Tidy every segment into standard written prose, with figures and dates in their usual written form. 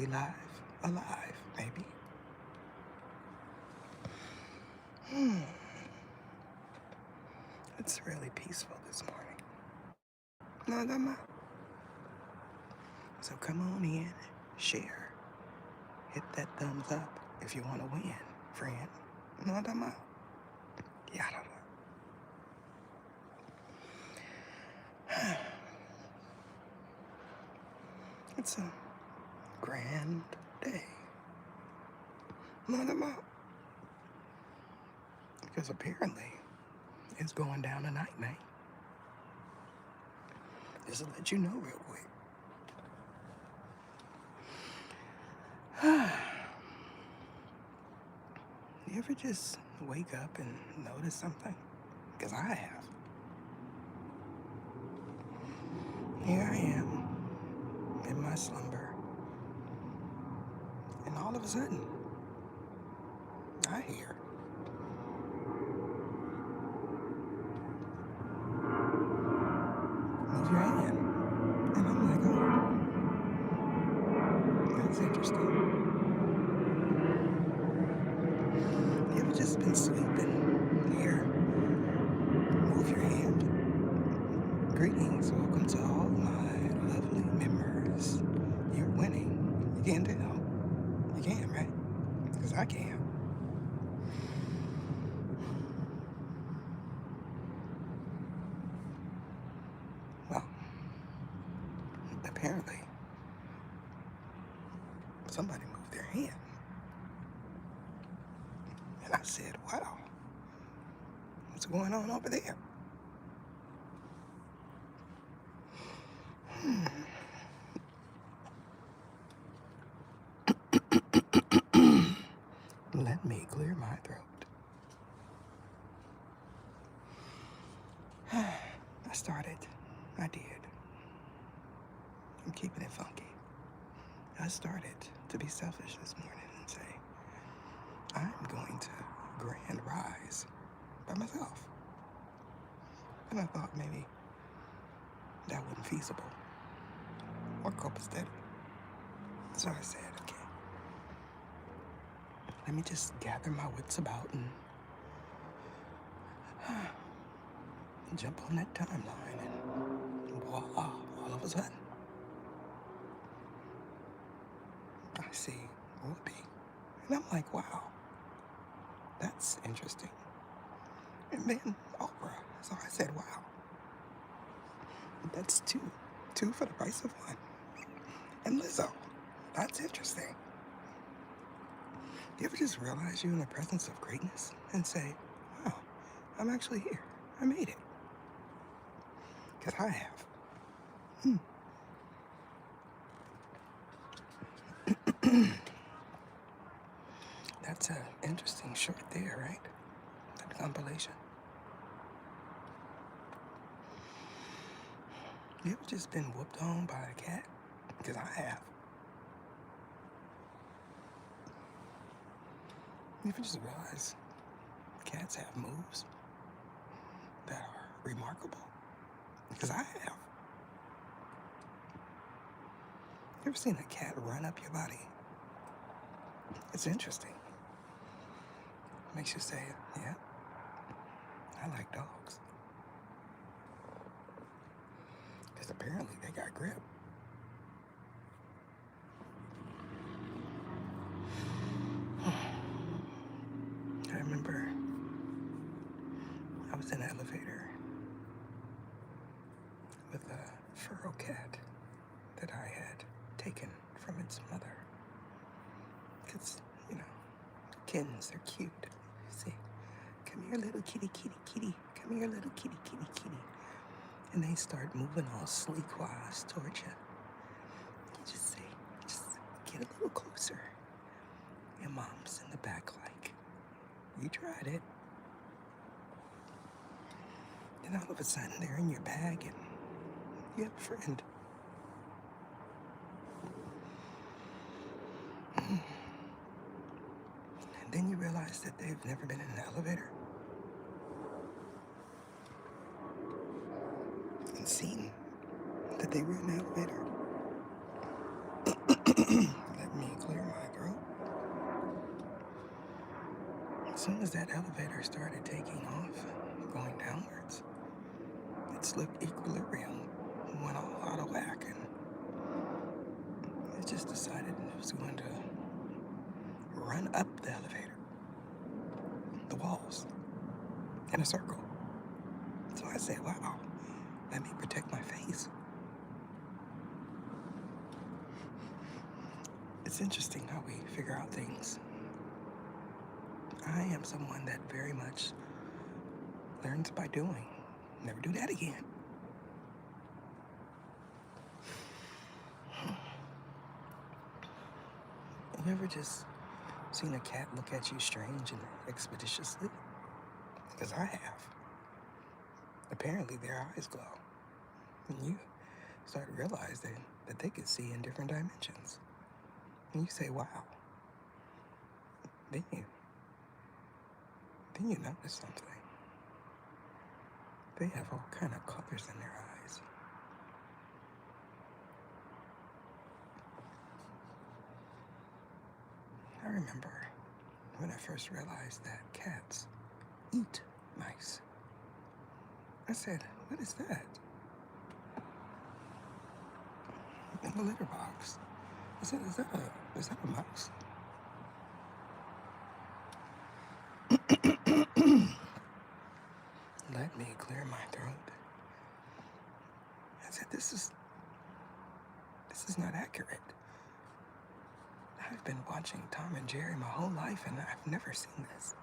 We live, alive, maybe. It's really peaceful this morning. No, no. So come on in, share, hit that thumbs up if you want to win, friend. No, no. Yada. It's a grand day. No, no. Because apparently it's going down tonight, man. Just to let you know real quick. You ever just wake up and notice something? Because I have. Here I am in my slumber, and all of a sudden, I hear. Move your hand. And I'm like, oh, that's interesting. You ever just been sleeping here? Move your hand. Greetings, welcome to all my lovely members. You're winning. You can't tell. You can, right? Because I can. Well, apparently, somebody moved their hand. And I said, wow, what's going on over there? Let me clear my throat. I did. I'm keeping it funky. I started to be selfish this morning and say, I'm going to grand rise by myself. And I thought maybe that wasn't feasible or copacetic. So I said, okay, let me just gather my wits about and jump on that timeline, and voila, all of a sudden, I see Whoopi. And I'm like, wow, that's interesting. And then Oprah. So I said, wow, that's two for the price of one. And Lizzo, that's interesting. You ever just realize you're in the presence of greatness and say, wow, I'm actually here. I made it. Because I have. That's an interesting short there, right? That compilation. You ever just been whooped on by a cat? Because I have. You ever just realize cats have moves that are remarkable? Because I have. You ever seen a cat run up your body? It's interesting. Makes you say, yeah, I like dogs. Because apparently they got grip. I remember I was in an elevator with a feral cat that I had taken from its mother. Because, kittens, they're cute. See, come here, little kitty. Come here, little kitty. And they start moving all sleek-wise towards you. You just say, just get a little closer. Your mom's in the back like, you tried it. Then all of a sudden they're in your bag and you have a friend. And then you realize that they've never been in an elevator and seen that they were in an elevator. Let As soon as that elevator started taking off, going downwards, its equilibrium went all out of whack, and it just decided it was going to run up the elevator, the walls, in a circle. So I said, wow, let me protect my face. It's interesting how we figure out things. I am someone that very much learns by doing. Never do that again. You ever just seen a cat look at you strange and expeditiously? Because I have. Apparently their eyes glow. And you start realizing that they could see in different dimensions. And you say, wow. Then you notice something. They have all kind of colors in their eyes. I remember when I first realized that cats eat mice. I said, what is that? In the litter box. I said, is that a mouse? Let me clear my throat. I said, this is not accurate. I've been watching Tom and Jerry my whole life, and I've never seen this.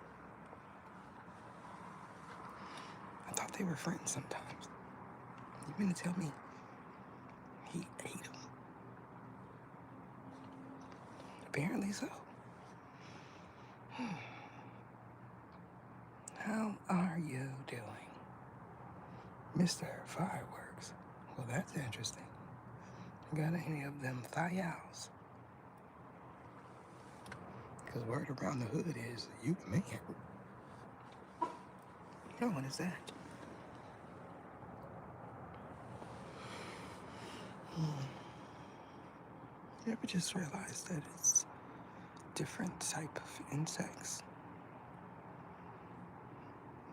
I thought they were friends sometimes. You mean to tell me he ate them? Apparently so. How are you doing, Mr. Fireworks? Well, that's interesting. Got any of them thigh owls? Because word around the hood is you the man. No one is that. You ever just realize that it's different type of insects?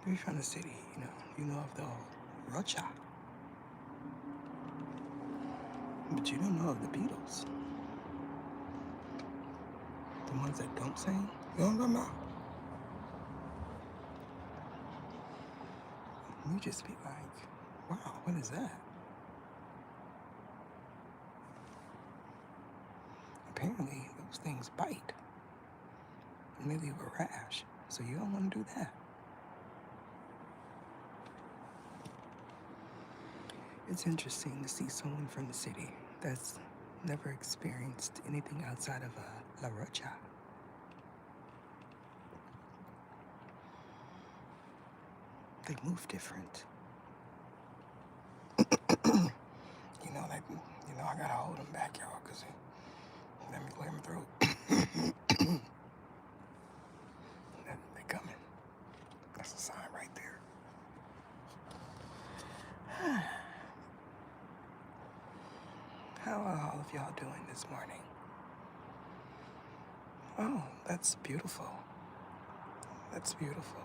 If you're from the city, you know of the rocha. But you don't know of the beetles. The ones that don't sing. You don't know. You just be like, wow, what is that? Apparently, those things bite. And they leave a rash. So you don't want to do that. It's interesting to see someone from the city that's never experienced anything outside of a La Rocha. They move different. I gotta hold them back, y'all, because let me clear my throat. They coming. That's a sign right there. How are all of y'all doing this morning? Oh, that's beautiful. That's beautiful.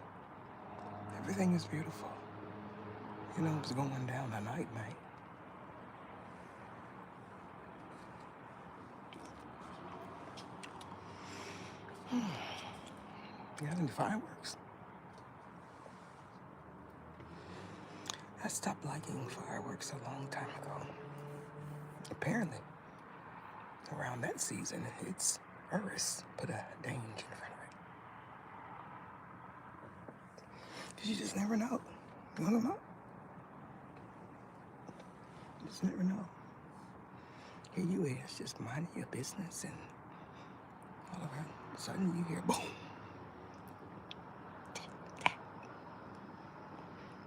Everything is beautiful. It's going down tonight, mate. You got any fireworks? I stopped liking fireworks a long time ago. Apparently, around that season, it's Earth put a danger in front of it. Because you just never know. You don't know. You just never know. Here you is, just minding your business, and all of a sudden you hear boom.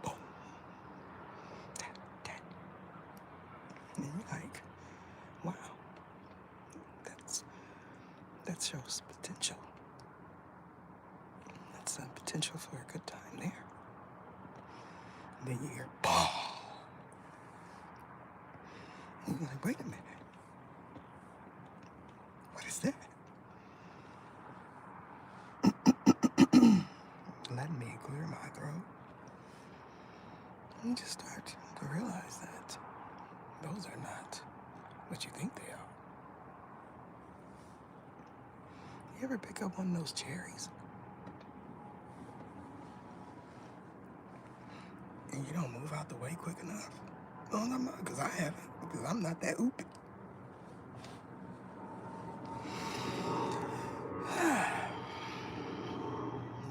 Boom. Tap, tap. And you're like, wow, that shows potential. That's a potential for a good time there. And then you hear boom. And you're like, wait a minute. What is that? You just start to realize that those are not what you think they are. You ever pick up one of those cherries and you don't move out the way quick enough? No, I'm not, because I haven't, because I'm not that oopy.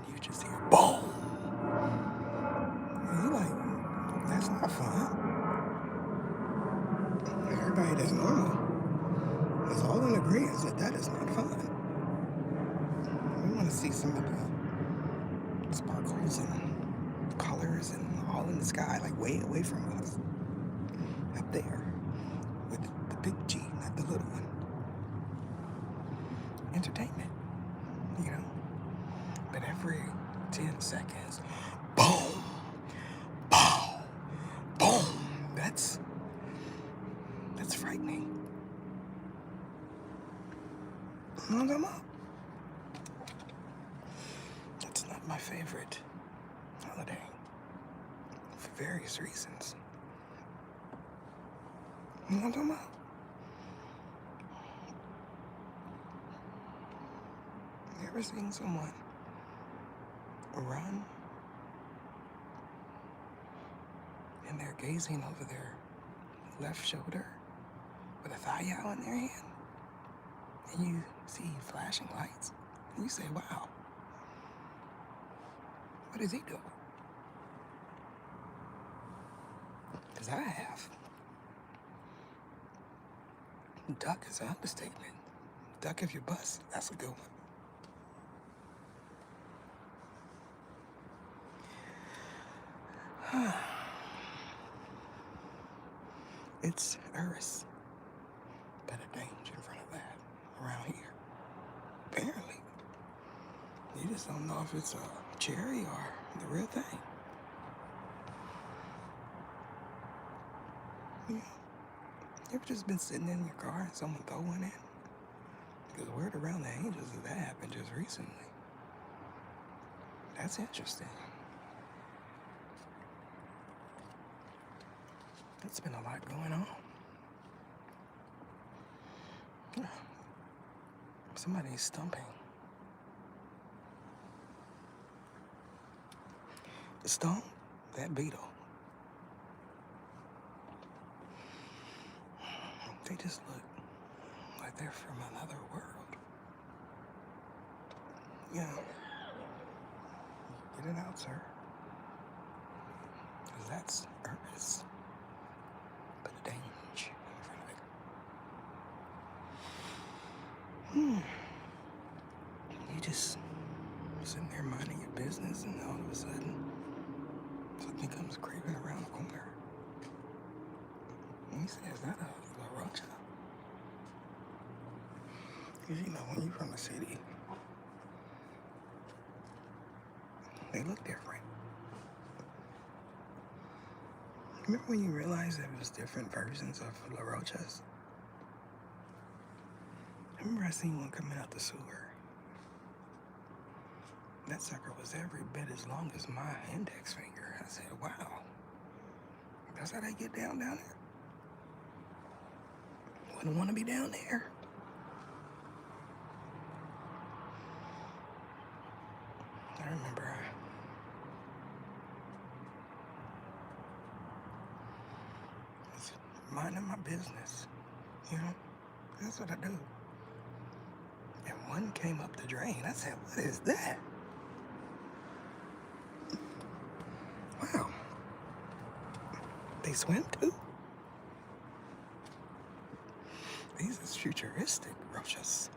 You just hear boom. And you're like, that's not fun. Everybody that's normal is all in agreement that that is not fun. We want to see some of the sparkles and colors and all in the sky, like way away from us. Up there with the big G, not the little one. Entertainment, you know? But every 10 seconds, boom, boom, boom. That's frightening. No, no, no. That's not my favorite holiday for various reasons. You know what I'm talking about? You ever seen someone run and they're gazing over their left shoulder with a thigh out in their hand? And you see flashing lights, and you say, wow, what is he doing? Because I have. Duck is an understatement. Duck if you bust, that's a good one. It's Eris, but a danger in front of that around here. Apparently. You just don't know if it's a cherry or the real thing. Yeah. You ever just been sitting in your car and someone throw one in? Because word around the angels is that happened just recently. That's interesting. It's been a lot going on. Yeah. Somebody's stumping. The stump, that beetle. They just look like they're from another world. Yeah. Get it out, sir. Because that's Earth. But a danger in front of it. You just sitting there minding your business, and all of a sudden, something comes creeping around the corner. And you say, is that a La Rocha? Because you know, when you're from the city, they look different. Remember when you realized there was different versions of La Rochas? I remember I seen one coming out the sewer. That sucker was every bit as long as my index finger. I said, wow, that's how they get down there? Wouldn't want to be down there. I remember I was minding my business, you know? That's what I do. And one came up the drain. I said, what is that? Wow. They swim too? These is futuristic roaches.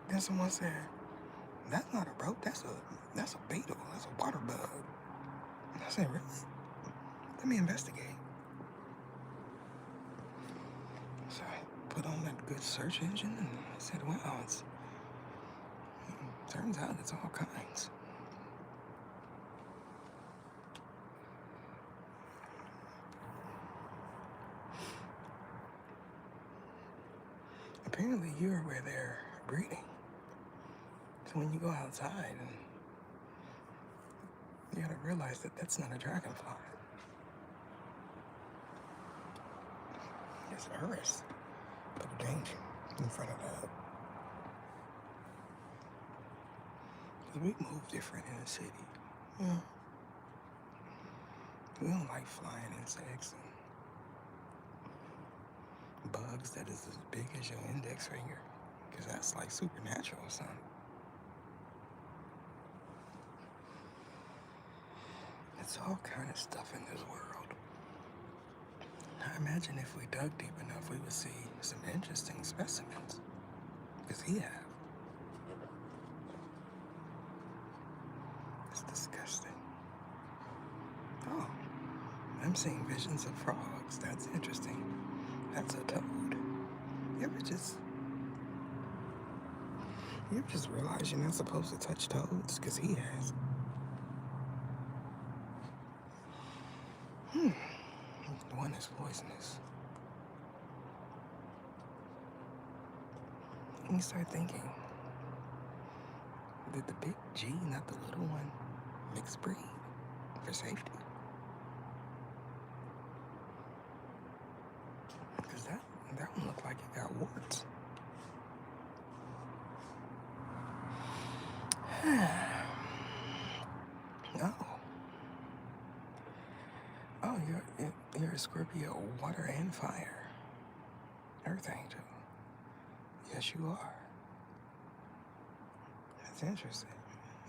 Then someone said, that's not a roach, that's a beetle, that's a water bug. And I said, really? Let me investigate. So I put on that good search engine and I said, wow, turns out it's all kinds. Apparently you're where they're breeding. So when you go outside and You gotta realize that that's not a dragonfly. It's Eris. Put a danger in front of that. 'Cause we move different in the city. Yeah. We don't like flying insects and bugs that is as big as your index finger. Because that's like supernatural or something. It's all kind of stuff in this world. I imagine if we dug deep enough, we would see some interesting specimens. Because he have. It's disgusting. Oh, I'm seeing visions of frogs. That's interesting. That's a toad. You ever just realize you're not supposed to touch toads? Because he has. One is poisonous. And you start thinking, did the big G, not the little one, mix breed for safety? Because that one looked like it got warts. Oh, you're a Scorpio, water and fire, Earth angel. Yes, you are. That's interesting.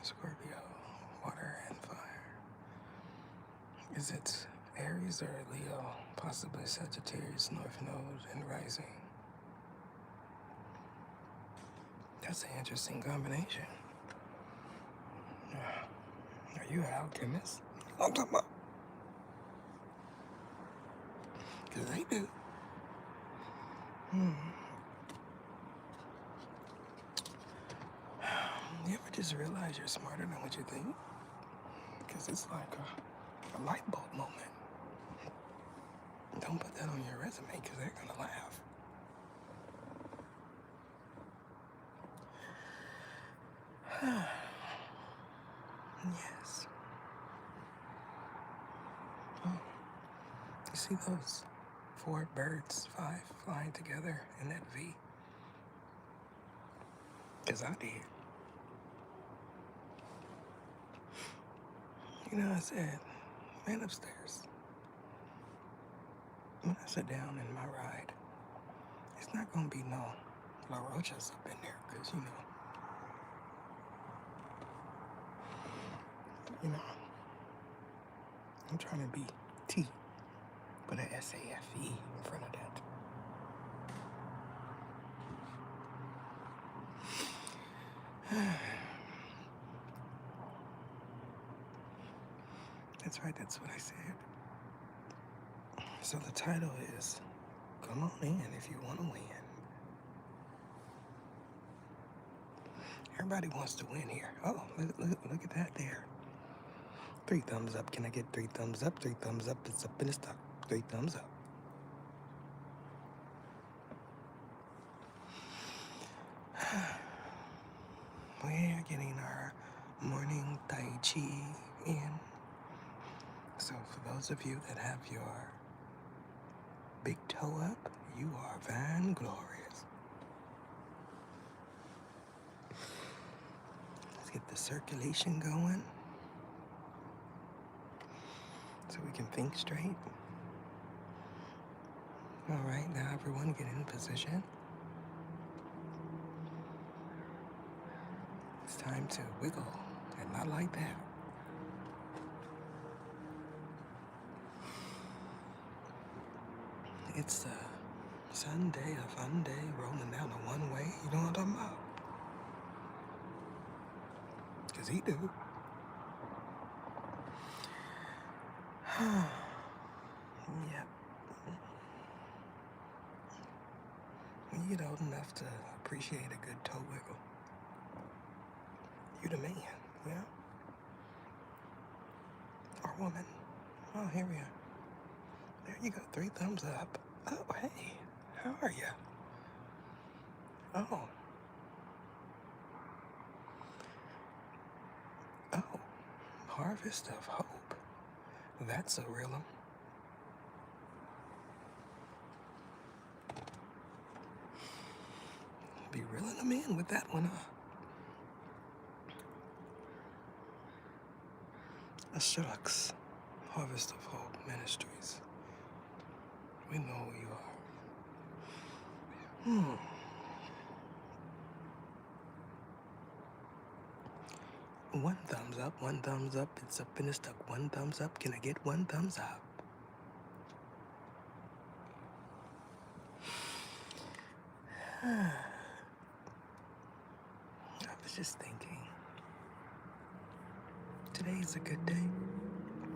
Scorpio, water and fire. Is it Aries or Leo? Possibly Sagittarius, North Node, and rising. That's an interesting combination. Are you an alchemist? I'm talking about. Because they do. You ever just realize you're smarter than what you think? Because it's like a light bulb moment. Don't put that on your resume because they're going to laugh. Yes. Oh, you see those 4 birds, 5 flying together in that V? Because I did. You know, I said, man upstairs, when I sit down in my ride, it's not going to be no La Rochas up in there because, you know, I'm trying to be T, put an SAFE in front of that. That's right, that's what I said. So the title is, come on in if you want to win. Everybody wants to win here. Oh, look at that there. 3 thumbs up. Can I get 3 thumbs up? 3 thumbs up. It's up in the stock. 3 thumbs up. We're getting our morning Tai Chi in. So for those of you that have your big toe up, you are vanglorious. Let's get the circulation going so we can think straight. All right, now everyone get in position. It's time to wiggle, and not like that. It's a Sunday, a fun day, rolling down a one-way. You know what I'm talking about? Because he do. Yep. When you get old enough to appreciate a good toe wiggle, you the man, yeah? Or woman. Oh, here we are. There you go, 3 thumbs up. Oh, hey, how are you? Oh. Oh, harvest of hope. That's a real 'em. Be reeling them in with that one, huh? Shucks. Harvest of Hope Ministries. We know who you are. One thumbs up, one thumbs up. It's up and it's stuck. One thumbs up. Can I get one thumbs up? I was just thinking. Today's a good day.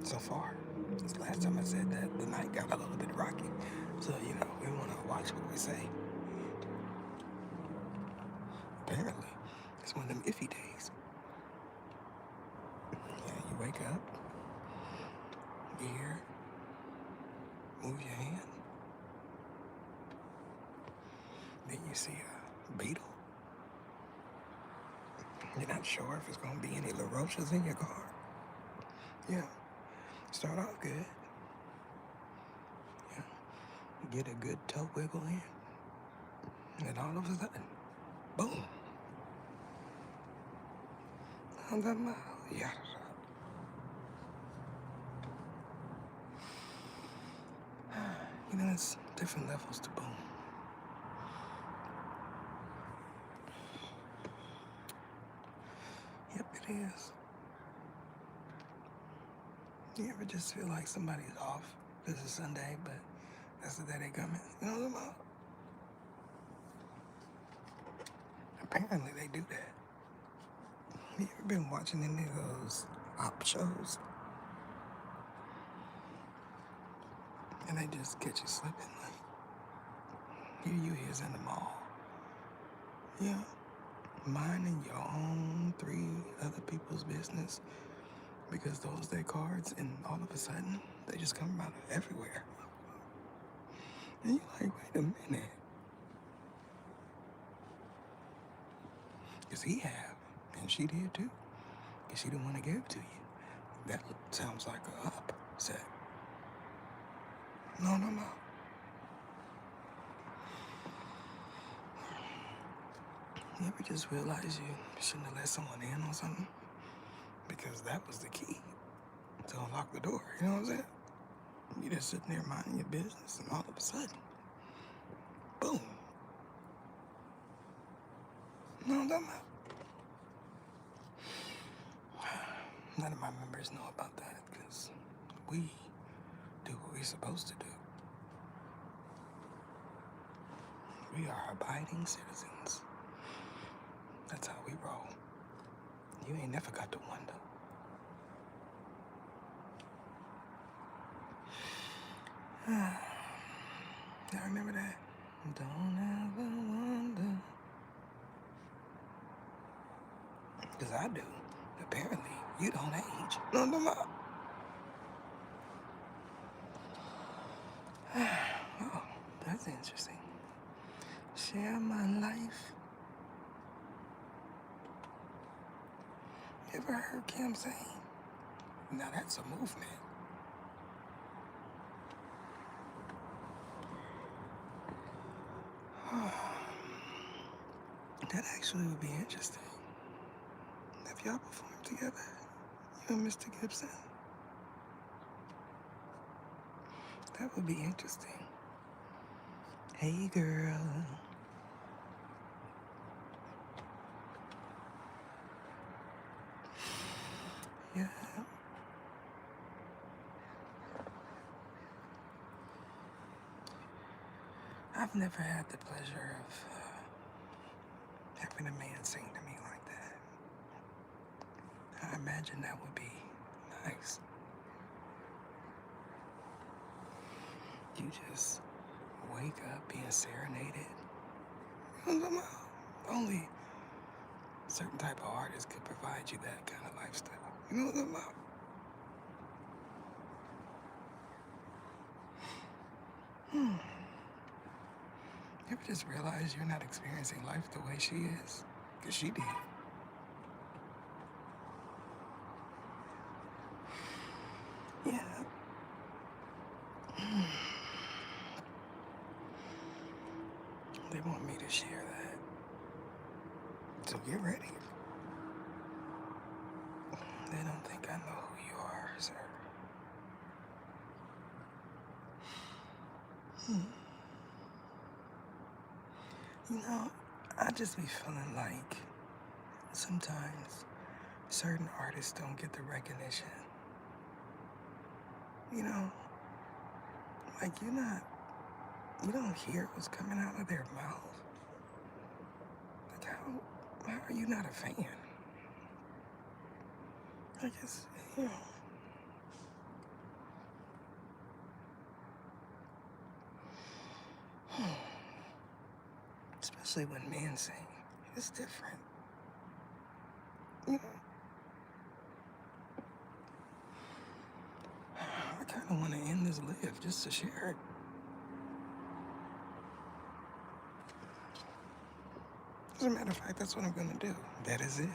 So far. Since last time I said that, the night got a little bit rocky. So, we want to watch what we say. Apparently, it's one of them iffy days. Yeah, you wake up, you hear, move your hand, then you see a beetle. You're not sure if it's going to be any La Roches in your car. Yeah, start off good. Yeah, get a good toe wiggle in, and all of a sudden, boom. Yeah. It's different levels to boom. Yep, it is. You ever just feel like somebody's off? This is Sunday, but that's the day they coming. You know what I'm about? Apparently they do that. You ever been watching any of those op shows? And they just catch you slipping, like, here you is in the mall. Yeah, minding your own 3 other people's business because those their cards, and all of a sudden, they just come out of everywhere. And you're like, wait a minute. Because he have, and she did too. And she didn't want to give it to you. That sounds like a upset. No. You ever just realize you shouldn't have let someone in on something? Because that was the key to unlock the door, you know what I'm saying? You're just sitting there minding your business, and all of a sudden, boom. No, I'm talking about. None of my members know about that, because we do what we're supposed to do. We are abiding citizens. That's how we roll. You ain't never got to wonder. Y'all remember that? Don't ever wonder. Because I do. Apparently, you don't age. No. Oh, that's interesting. Share my life. You ever heard Kim sing? Now that's a movement. That actually would be interesting. If y'all perform together, you and Mr. Gibson. That would be interesting. Hey, girl. Yeah. I've never had the pleasure of having a man sing to me like that. I imagine that would be nice. You just wake up being serenaded. Only a certain type of artist could provide you that kind of lifestyle. You know what I'm about? You ever just realize you're not experiencing life the way she is? Because she did. want me to share that. So get ready. They don't think I know who you are, sir. You know, I just be feeling like sometimes certain artists don't get the recognition. You know, like you don't hear what's coming out of their mouth. Like how are you not a fan? I guess, you know, especially when men sing, it's different. You know, I kind of want to end this live just to share it. As a matter of fact, that's what I'm gonna do. That is it.